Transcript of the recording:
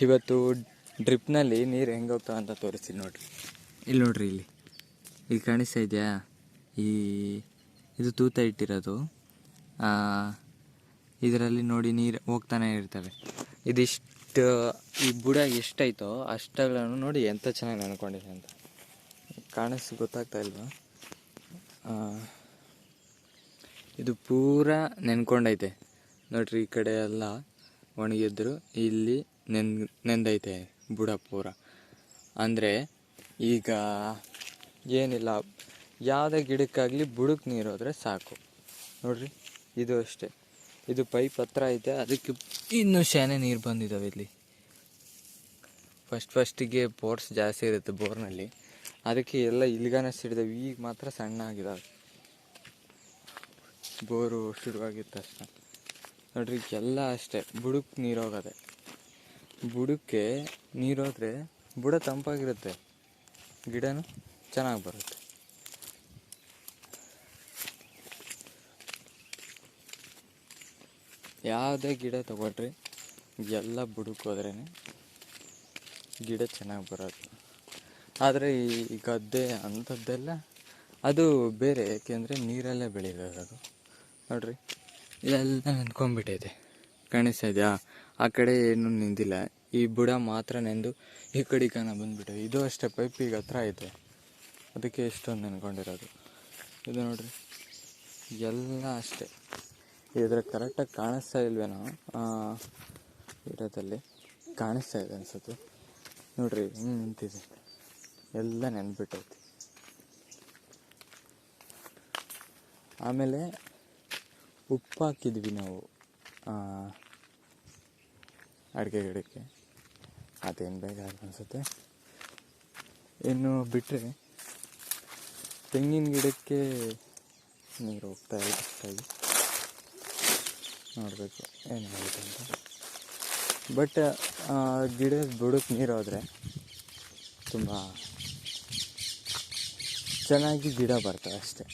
ಇವತ್ತು ಡ್ರಿಪ್ನಲ್ಲಿ ನೀರು ಹೆಂಗೆ ಹೋಗ್ತಾವೆ ಅಂತ ತೋರಿಸ್ತೀನಿ ನೋಡಿರಿ. ಇಲ್ಲಿ ನೋಡಿರಿ, ಇಲ್ಲಿ ಕಾಣಿಸ್ತಾ ಇದೆಯಾ? ಇದು ತೂತ ಇಟ್ಟಿರೋದು. ಇದರಲ್ಲಿ ನೋಡಿ ನೀರು ಹೋಗ್ತಾನೆ ಇರ್ತವೆ. ಇದಿಷ್ಟು ಈ ಬುಡ ಎಷ್ಟಾಯ್ತೋ ಅಷ್ಟಗಳನ್ನು ನೋಡಿ ಎಂಥ ಚೆನ್ನಾಗಿ ನೆನ್ಕೊಂಡಿದೆ ಅಂತ ಗೊತ್ತಾಗ್ತಾ ಇಲ್ವಾ? ಇದು ಪೂರಾ ನೆನ್ಕೊಂಡೈತೆ ನೋಡ್ರಿ. ಈ ಕಡೆ ಎಲ್ಲ ಒಣಗಿದ್ರು, ಇಲ್ಲಿ ನೆಂದೈತೆ ಬುಡ ಪೂರ. ಅಂದರೆ ಈಗ ಏನಿಲ್ಲ, ಯಾವುದೇ ಗಿಡಕ್ಕಾಗಲಿ ಬುಡಕ್ಕೆ ನೀರು ಹೋದರೆ ಸಾಕು. ನೋಡ್ರಿ, ಇದು ಅಷ್ಟೇ. ಇದು ಪೈಪ್ ಹತ್ರ ಐತೆ, ಅದಕ್ಕೆ ಇನ್ನೂ ಶಾನೆ ನೀರು ಬಂದಿದ್ದಾವೆ ಇಲ್ಲಿ. ಫಸ್ಟಿಗೆ ಪೋರ್ಸ್ ಜಾಸ್ತಿ ಇರುತ್ತೆ ಬೋರ್ನಲ್ಲಿ, ಅದಕ್ಕೆ ಎಲ್ಲ ಇಲ್ಗಾನೆ ಸಿಡಿದಾವೆ. ಈಗ ಮಾತ್ರ ಸಣ್ಣ ಆಗಿದ್ದಾವೆ. ಬೋರು ಶುರುವಾಗಿದ್ದ ತಕ್ಷಣ ನೋಡ್ರಿ, ಎಲ್ಲ ಅಷ್ಟೇ. ಬುಡಕ್ಕೆ ನೀರು ಹೋಗೋದೆ. ಬುಡಕ್ಕೆ ನೀರು ಹೋದರೆ ಬುಡ ತಂಪಾಗಿರುತ್ತೆ, ಗಿಡನೂ ಚೆನ್ನಾಗಿ ಬರುತ್ತೆ. ಯಾವುದೇ ಗಿಡ ತಗೊಳ್ರಿ, ಎಲ್ಲ ಬುಡಕ್ಕೆ ಹೋದ್ರೇ ಗಿಡ ಚೆನ್ನಾಗಿ ಬರೋದು. ಆದರೆ ಈ ಗದ್ದೆ ಅಂಥದ್ದೆಲ್ಲ ಅದು ಬೇರೆ, ಏಕೆಂದರೆ ನೀರಲ್ಲೇ ಬೆಳೀಬೇಕು. ನೋಡ್ರಿ, ಇಲ್ಲೆಲ್ಲ ನೆಂದ್ಕೊಂಡ್ಬಿಟ್ಟೈತೆ, ಕಾಣಿಸ್ತಾ ಇದೆಯಾ? ಆ ಕಡೆ ಏನೂ ನಿಂತಿಲ್ಲ, ಈ ಬುಡ ಮಾತ್ರ ನೆಂದು ಈ ಕಡೆ ಬಂದುಬಿಟ್ಟೆ. ಇದು ಅಷ್ಟೇ, ಪೈಪಿಗೆ ಹತ್ರ ಐತೆ, ಅದಕ್ಕೆ ಎಷ್ಟೊಂದು ನೆನ್ಕೊಂಡಿರೋದು. ಇದು ನೋಡ್ರಿ, ಎಲ್ಲ ಅಷ್ಟೇ. ಇದ್ರ ಕರೆಕ್ಟಾಗಿ ಕಾಣಿಸ್ತಾ ಇಲ್ವೇನೋ, ಇರೋದಲ್ಲಿ ಕಾಣಿಸ್ತಾ ಇದೆ ಅನ್ಸುತ್ತೆ. ನೋಡ್ರಿ ಹಿಂಗೆ ನಿಂತಿದೆ, ಎಲ್ಲ ನೆನ್ಬಿಟ್ಟೈತಿ. ಆಮೇಲೆ ಉಪ್ಪು ಹಾಕಿದ್ವಿ ನಾವು ಅಡುಗೆ ಗಿಡಕ್ಕೆ, ಅದೇನು ಬೇಗ ಅನಿಸುತ್ತೆ. ಇನ್ನು ಬಿಟ್ಟರೆ ತೆಂಗಿನ ಗಿಡಕ್ಕೆ ನೀರು ಹೋಗ್ತಾ ಇಲ್ಲ ಅಷ್ಟಾಗಿ. ನೋಡಬೇಕು ಏನಾಗುತ್ತೆ ಅಂತ. ಬಟ್ ಗಿಡದ ಬುಡಕ್ಕೆ ನೀರು ಹೋದರೆ ತುಂಬ ಚೆನ್ನಾಗಿ ಗಿಡ ಬರ್ತವೆ ಅಷ್ಟೇ.